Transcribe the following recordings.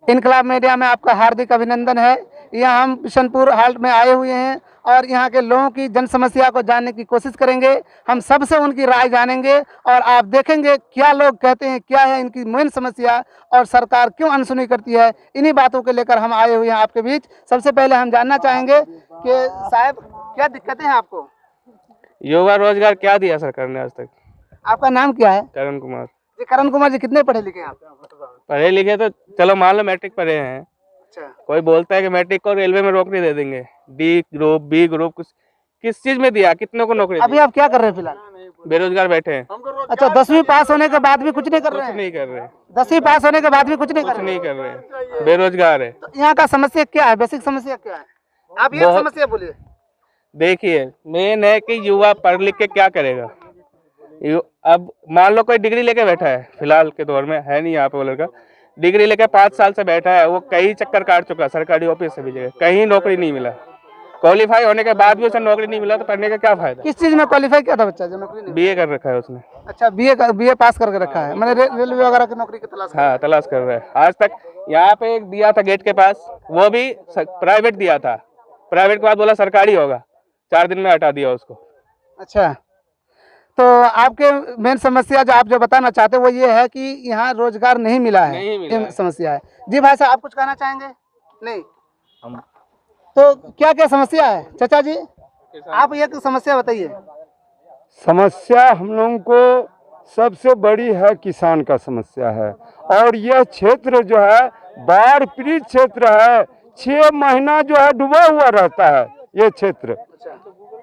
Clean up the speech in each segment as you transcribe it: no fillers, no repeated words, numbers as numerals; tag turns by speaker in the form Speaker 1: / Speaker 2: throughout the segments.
Speaker 1: इनकलाब मीडिया में आपका हार्दिक अभिनंदन है। यहाँ हम बिशनपुर हाल्ट में आए हुए हैं और यहाँ के लोगों की जन समस्या को जानने की कोशिश करेंगे। हम सबसे उनकी राय जानेंगे और आप देखेंगे क्या लोग कहते हैं, क्या है इनकी मेन समस्या और सरकार क्यों अनसुनी करती है। इन्हीं बातों को लेकर हम आए हुए हैं आपके बीच। सबसे पहले हम जानना चाहेंगे कि साहब क्या दिक्कतें हैं आपको?
Speaker 2: युवा रोजगार क्या दिया सरकार ने आज तक?
Speaker 1: आपका नाम क्या है?
Speaker 2: करण कुमार।
Speaker 1: जी करण कुमार जी, कितने पढ़े लिखे हैं आप?
Speaker 2: पढ़े लिखे तो चलो मान लो मैट्रिक पढ़े हैं।
Speaker 1: अच्छा,
Speaker 2: कोई बोलता है कि मैट्रिक को रेलवे में नौकरी दे देंगे, डी ग्रुप बी ग्रुप, कुछ किस चीज में दिया, कितनों को नौकरी
Speaker 1: अभी
Speaker 2: दी?
Speaker 1: आप क्या कर रहे हैं फिलहाल?
Speaker 2: बेरोजगार बैठे हैं।
Speaker 1: अच्छा, 10वीं पास होने के बाद भी कुछ नहीं कर रहे
Speaker 2: कुछ
Speaker 1: हैं?
Speaker 2: नहीं कर रहे,
Speaker 1: 10वीं पास होने के बाद भी कुछ नहीं कर
Speaker 2: कुछ
Speaker 1: रहे हैं?
Speaker 2: नहीं कर रहे, बेरोजगार है।
Speaker 1: तो यहाँ का समस्या क्या है? बेसिक समस्या क्या है? आप ये
Speaker 2: बहुत-
Speaker 1: समस्या बोलिए।
Speaker 2: देखिए मेन है कि युवा पढ़ लिख के क्या करेगा। अब मान लो कोई डिग्री लेके बैठा है, फिलहाल के दौर में है नहीं यहाँ पे वो लड़का, डिग्री लेके 5 साल से बैठा है, वो कई चक्कर काट चुका, सरकारी ऑफिस से भी जगह कहीं नौकरी नहीं मिला। क्वालिफाई होने के बाद भी उसे नौकरी नहीं मिला तो पढ़ने का क्या फायदा?
Speaker 1: किस चीज में क्वालिफाई किया था बच्चा जो नौकरी नहीं?
Speaker 2: बीए कर रखा है उसने।
Speaker 1: अच्छा, बीए पास करके रखा है, मैंने रेलवे वगैरह की नौकरी की तलाश
Speaker 2: हाँ तलाश कर रहा है। आज तक यहाँ पे एक दिया था गेट के पास, वो भी प्राइवेट दिया था, प्राइवेट के बाद बोला सरकारी होगा, 4 दिन में हटा दिया उसको।
Speaker 1: अच्छा, तो आपके मेन समस्या जो आप जो बताना चाहते हैं वो ये है कि यहाँ रोजगार नहीं मिला है,
Speaker 2: नहीं मिला
Speaker 1: ये
Speaker 2: है।
Speaker 1: समस्या है। जी भाई साहब, आप कुछ कहना चाहेंगे? नहीं,
Speaker 3: हम
Speaker 1: तो क्या क्या समस्या है चाचा जी? आप एक समस्या बताइए।
Speaker 4: समस्या हम लोगों को सबसे बड़ी है किसान का समस्या है, और यह क्षेत्र जो है बाढ़ पीड़ित क्षेत्र है। 6 महीना जो है डूबा हुआ रहता है ये क्षेत्र,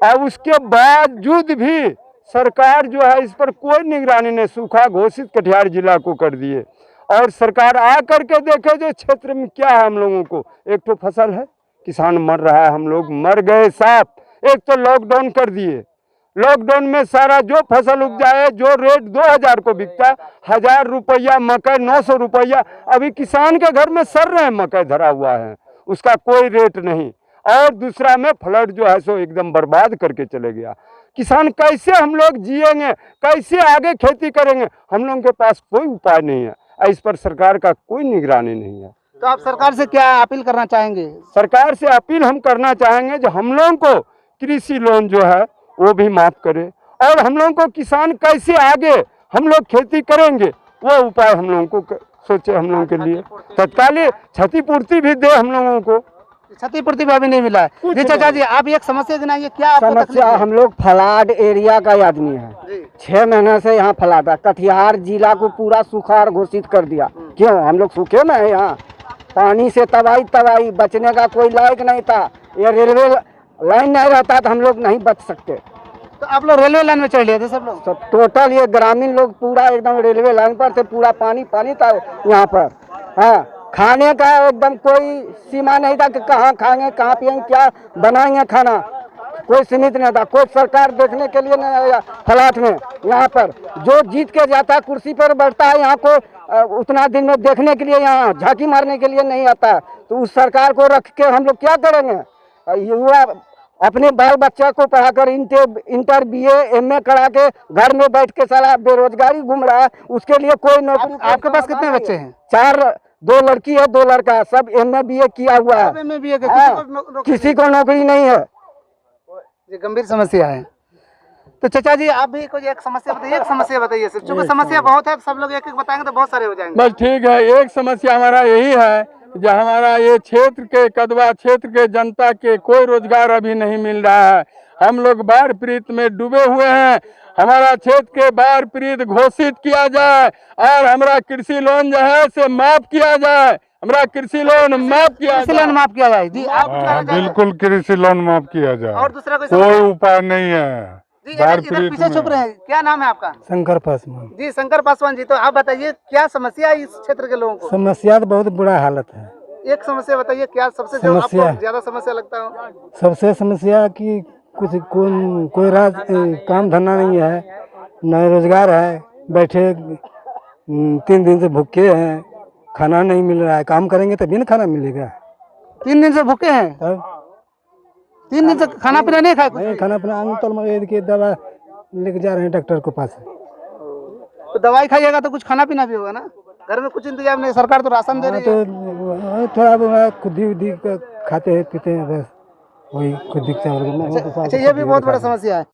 Speaker 4: और उसके बावजूद भी सरकार जो है इस पर कोई निगरानी नहीं। सूखा घोषित कटिहार जिला को कर दिए, और सरकार आ करके देखे जो क्षेत्र में क्या है हम लोगों को। एक तो फसल है, किसान मर रहा है, हम लोग मर गए साफ। एक तो लॉकडाउन कर दिए, लॉकडाउन में सारा जो फसल उपजाए, जो रेट 2000 को बिकता, 1000 रुपया मकई, 900 रुपया। अभी किसान के घर में सर रहे मकई धरा हुआ है, उसका कोई रेट नहीं। और दूसरा में फ्लड जो है सो एकदम बर्बाद करके चले गया। किसान कैसे हम लोग जिएंगे, कैसे आगे खेती करेंगे? हम लोगों के पास कोई उपाय नहीं है, इस पर सरकार का कोई निगरानी नहीं है।
Speaker 1: तो आप सरकार से क्या अपील करना चाहेंगे?
Speaker 4: सरकार से अपील हम करना चाहेंगे जो हम लोगों को कृषि लोन जो है वो भी माफ करे, और हम लोगों को किसान कैसे आगे हम लोग खेती करेंगे वो उपाय हम लोगों को सोचे। हम लोगों के लिए तत्कालीन क्षतिपूर्ति भी दे हम लोगों को।
Speaker 1: क्षतिपूर्ति भी अभी नहीं मिला है। जी चाचा जी, आप एक समस्या गिनाइए, क्या आपको तकलीफ
Speaker 5: समस्या?
Speaker 1: है?
Speaker 5: हम लोग फ्लड एरिया का आदमी है,
Speaker 1: जी।
Speaker 5: 6 महीने से यहाँ फ्लड है। कटिहार जिला को पूरा सुखाड़ घोषित कर दिया। क्यों? हम लोग सूखे में है, यहाँ पानी से तबाही, बचने का कोई लायक नहीं था। ये रेलवे लाइन नहीं रहता तो हम लोग नहीं बच सकते।
Speaker 1: तो आप लोग रेलवे लाइन में चढ़ लिए थे सब लोग?
Speaker 5: सब टोटल ये ग्रामीण लोग पूरा एकदम रेलवे लाइन पर थे, पूरा पानी था यहाँ पर। हाँ, खाने का एकदम कोई सीमा नहीं था कि कहाँ खाएंगे, कहाँ पिएंगे, क्या बनाएंगे खाना, कोई सीमित नहीं था। कोई सरकार देखने के लिए नहीं आया फ्लैट में। यहाँ पर जो जीत के जाता है कुर्सी पर बैठता है, यहाँ को उतना दिन में देखने के लिए, यहाँ झांकी मारने के लिए नहीं आता। तो उस सरकार को रख के हम लोग क्या करेंगे? युवा अपने बाल बच्चा को पढ़ाकर इंटर BA MA करा के घर में बैठ के साला बेरोजगारी घूम रहा है, उसके लिए कोई नौकरी।
Speaker 1: आपके पास कितने बच्चे हैं?
Speaker 5: 4, 2 लड़की है, 2 लड़का है, सब MA BA किया हुआ है।
Speaker 1: में भी है कि
Speaker 5: किसी को नौकरी नहीं है।
Speaker 1: ये गंभीर समस्या है। तो चाचा जी, आप भी कोई एक समस्या बताइए। एक समस्या बताइए सिर्फ, क्योंकि समस्या बहुत है, सब लोग एक एक बताएंगे तो बहुत सारे हो जाएंगे।
Speaker 4: बस ठीक है, एक समस्या हमारा यही है जो हमारा ये क्षेत्र के कदवा क्षेत्र के जनता के कोई रोजगार अभी नहीं मिल रहा है। हम लोग बाढ़ पीड़ित में डूबे हुए हैं। हमारा क्षेत्र के बाढ़ पीड़ित घोषित किया जाए, और हमारा कृषि लोन जो है से माफ किया जाए। हमारा कृषि लोन माफ किया
Speaker 1: कृषि लोन माफ किया जाए। जी, आप कुछ कहना चाहते हैं?
Speaker 4: बिल्कुल कृषि लोन माफ किया जाए।
Speaker 1: और दूसरा कोई
Speaker 4: कोई
Speaker 1: समस्या?
Speaker 4: उपाय नहीं है।
Speaker 1: जी, इधर पीछे छुप रहे हैं। क्या नाम है आपका?
Speaker 5: शंकर पासवान।
Speaker 1: जी, शंकर पासवान जी, तो आप बताइए क्या समस्या है इस क्षेत्र के लोगों को?
Speaker 5: समस्या तो बहुत बुरा हालत है।
Speaker 1: एक समस्या बताइए, क्या सबसे जो
Speaker 5: समस्या?
Speaker 1: आपको ज्यादा समस्या लगता हो?
Speaker 5: सबसे समस्या कि कुछ कोई काम धंधा नहीं है, न रोजगार है, बैठे 3 दिन से भूखे हैं, खाना नहीं मिल रहा है। काम करेंगे तभी ना खाना मिलेगा।
Speaker 1: 3 दिन से भूखे हैं?
Speaker 5: तब
Speaker 1: 3 दिन से खाना पीना नहीं खाया कुछ?
Speaker 5: नहीं खाना पीना, अंतल के दवा लेके जा रहे हैं डॉक्टर के पास।
Speaker 1: तो दवाई खाइएगा तो कुछ खाना पीना भी होगा ना? घर में कुछ इंतजाम नहीं, सरकार तो राशन दे रही है।
Speaker 5: तो थोड़ा बहुत खुद ही खाते हैं पीते हैं, बस वही खुद ही चावल
Speaker 1: अच्छा, ये भी बहुत बड़ा समस्या है।